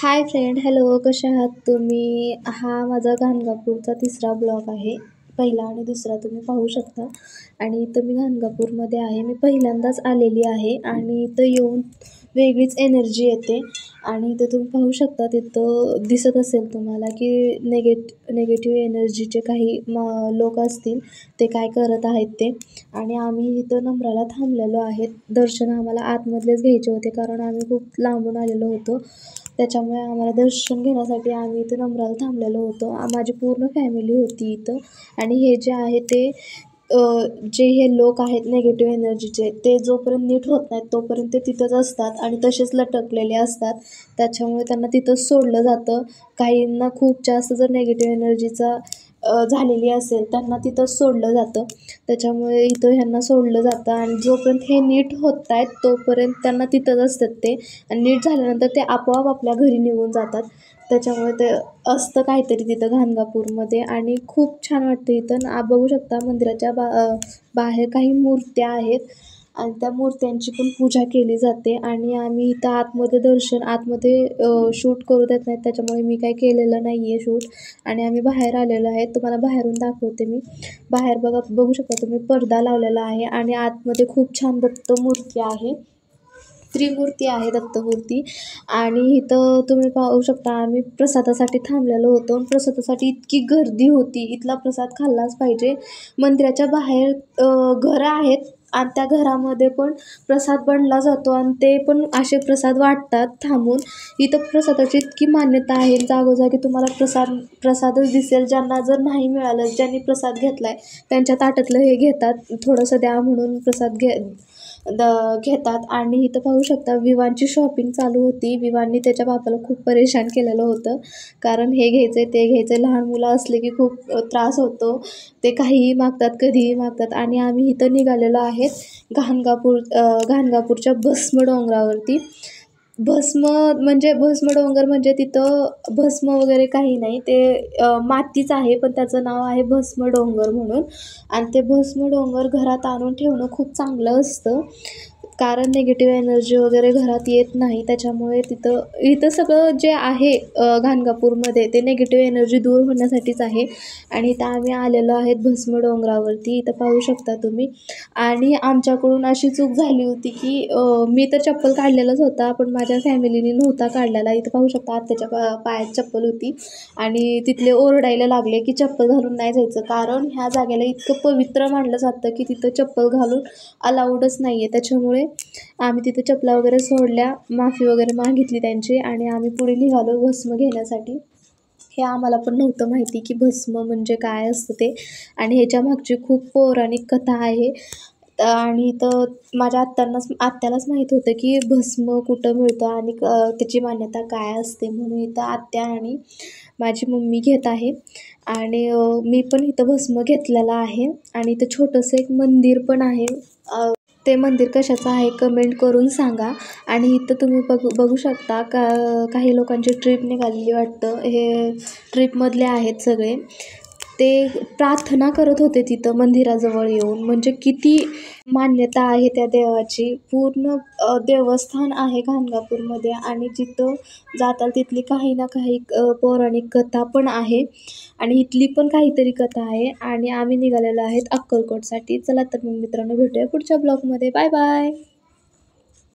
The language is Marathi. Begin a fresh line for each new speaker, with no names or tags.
हाय फ्रेंड, हॅलो, कशा आहात तुम्ही? हा माझा गाणगापूरचा तिसरा ब्लॉग आहे. पहिला आणि दुसरा तुम्ही पाहू शकता. आणि इथं मी गाणगापूरमध्ये आहे. मी पहिल्यांदाच आलेली आहे आणि इथं येऊन वेगळीच एनर्जी येते. आणि इथं तुम्ही पाहू शकता, तिथं दिसत असेल तुम्हाला की निगेटिव्ह एनर्जीचे काही लोक असतील, ते काय करत आहेत ते. आणि आम्ही इथं नम्राला थांबलेलो आहे. दर्शन आम्हाला आतमधलेच घ्यायचे होते, कारण आम्ही खूप लांबून आलेलो होतो. त्याच्यामुळे आम्हाला दर्शन घेण्यासाठी आम्ही इथं नम्राला थांबलेलो होतो. माझी पूर्ण फॅमिली होती इथं. आणि हे जे आहे ते जे हे लोक आहेत निगेटिव्ह एनर्जीचे, ते जोपर्यंत नीट होत नाहीत तोपर्यंत ते तिथंच असतात आणि तसेच लटकलेले असतात. त्याच्यामुळे त्यांना तिथंच सोडलं जातं. काहींना खूप जास्त जर निगेटिव्ह एनर्जीचा झालेली असेल, त्यांना तिथंच सोडलं जातं. त्याच्यामुळे इथं ह्यांना सोडलं जातं आणि जोपर्यंत हे नीट होत आहेत तोपर्यंत त्यांना तिथंच असतात ते. आणि नीट झाल्यानंतर ते आपोआप आपल्या घरी निघून जातात. त्याच्यामुळे ते असतं काहीतरी तिथं गाणगापूरमध्ये. आणि खूप छान वाटतं इथं. बघू शकता मंदिराच्या बाहेर काही मूर्त्या आहेत आणि त्या मूर्त्यांची पण पूजा केली जाते. आणि आम्ही इथं आतमध्ये शूट करू देत नाहीत, त्याच्यामुळे मी काही केलेलं नाही आहे शूट. आणि आम्ही बाहेर आलेलो आहे. तुम्हाला बाहेरून दाखवते मी. बाहेर बघू शकता तुम्ही, पडदा लावलेला आहे आणि आतमध्ये खूप छान दत्त मूर्ती आहे. त्रिमूर्ती आहे, दत्तमूर्ती. आणि इथं तुम्ही पाहू शकता, आम्ही प्रसादासाठी थांबलेलो होतो. प्रसादासाठी इतकी गर्दी होती, इथला प्रसाद खाल्लाच पाहिजे. मंदिराच्या बाहेर घरं आहेत आणि त्या घरामध्ये पण प्रसाद बनला जातो आणि ते पण असे प्रसाद वाटतात थांबून. इथं प्रसादाची इतकी मान्यता आहे, जागोजागी तुम्हाला प्रसादच दिसेल. ज्यांना जर नाही मिळालं, ज्यांनी प्रसाद घेतला आहे त्यांच्या ताटातलं हे घेतात, थोडंसं द्या म्हणून प्रसाद घेतात. आणि इथं पाहू शकता विवांची शॉपिंग चालू होती. विवांनी त्याच्या बापाला खूप परेशान केलेलं होतं, कारण हे घ्यायचं ते घ्यायचं. लहान मुलं असले की खूप त्रास होतो, ते काहीही मागतात, कधीही मागतात. आणि आम्ही इथं निघालेलो आहेत घाणगापूरच्या भस्म डोंगरावरती. भस्म डोंगर म्हणजे तिथं भस्म वगैरे काही नाही, ते मातीच आहे, पण त्याचं नाव आहे भस्म डोंगर म्हणून. आणि ते भस्म डोंगर घरात आणून ठेवणं खूप चांगलं असतं, कारण निगेटिव्ह एनर्जी वगैरे घरात येत नाही. त्याच्यामुळे इथं सगळं जे आहे गाणगापूरमध्ये, ते निगेटिव्ह एनर्जी दूर होण्यासाठीच आहे. आणि इथं आम्ही आलेलो आहेत भस्म डोंगरावरती, इथं पाहू शकता तुम्ही. आणि आमच्याकडून अशी चूक झाली होती की मी तर चप्पल काढलेलाच होता, पण माझ्या फॅमिलीने नव्हता काढलेला. इथं पाहू शकता आत्याच्या पायात चप्पल होती आणि तिथले ओरडायला लागले की चप्पल घालून नाही जायचं, कारण ह्या जागेला इतकं पवित्र मानलं जातं की तिथं चप्पल घालून अलाउडच नाही आहे. त्याच्यामुळे आम्ही तिथे चपला वगैरे सोडल्या, माफी वगैरे मागितली त्यांची आणि आम्ही पुढे निघालो भस्म घेण्यासाठी. हे आम्हाला पण नव्हतं माहिती की भस्म म्हणजे काय असतं ते. आणि ह्याच्या मागची खूप पौराणिक कथा आहे. आणि इथं माझ्या आत्यालाच माहीत होतं की भस्म कुठं मिळतं आणि त्याची मान्यता काय असते, म्हणून इथं आत्या आणि माझी मम्मी घेत आहे. आणि मी पण इथं भस्म घेतलेला आहे. आणि इथं छोटंसं एक मंदिर पण आहे. ते मंदिर कशाचं आहे कमेंट करून सांगा. आणि इथं तुम्ही बघू शकता काही लोकांची ट्रिप निघालेली वाटतं. हे ट्रिपमधले आहेत सगळे. ते प्रार्थना करत होते तिथं मंदिराजवळ येऊन. म्हणजे किती मान्यता आहे त्या देवाची. पूर्ण देवस्थान आहे गाणगापूरमध्ये आणि जिथं जाताल तिथली काही ना काही पौराणिक कथा पण आहे आणि इथली पण काहीतरी कथा आहे. आणि आम्ही निघालेलो आहेत अक्कलकोटसाठी. चला तर मग मित्रांनो, भेटूया पुढच्या ब्लॉगमध्ये. Bye bye.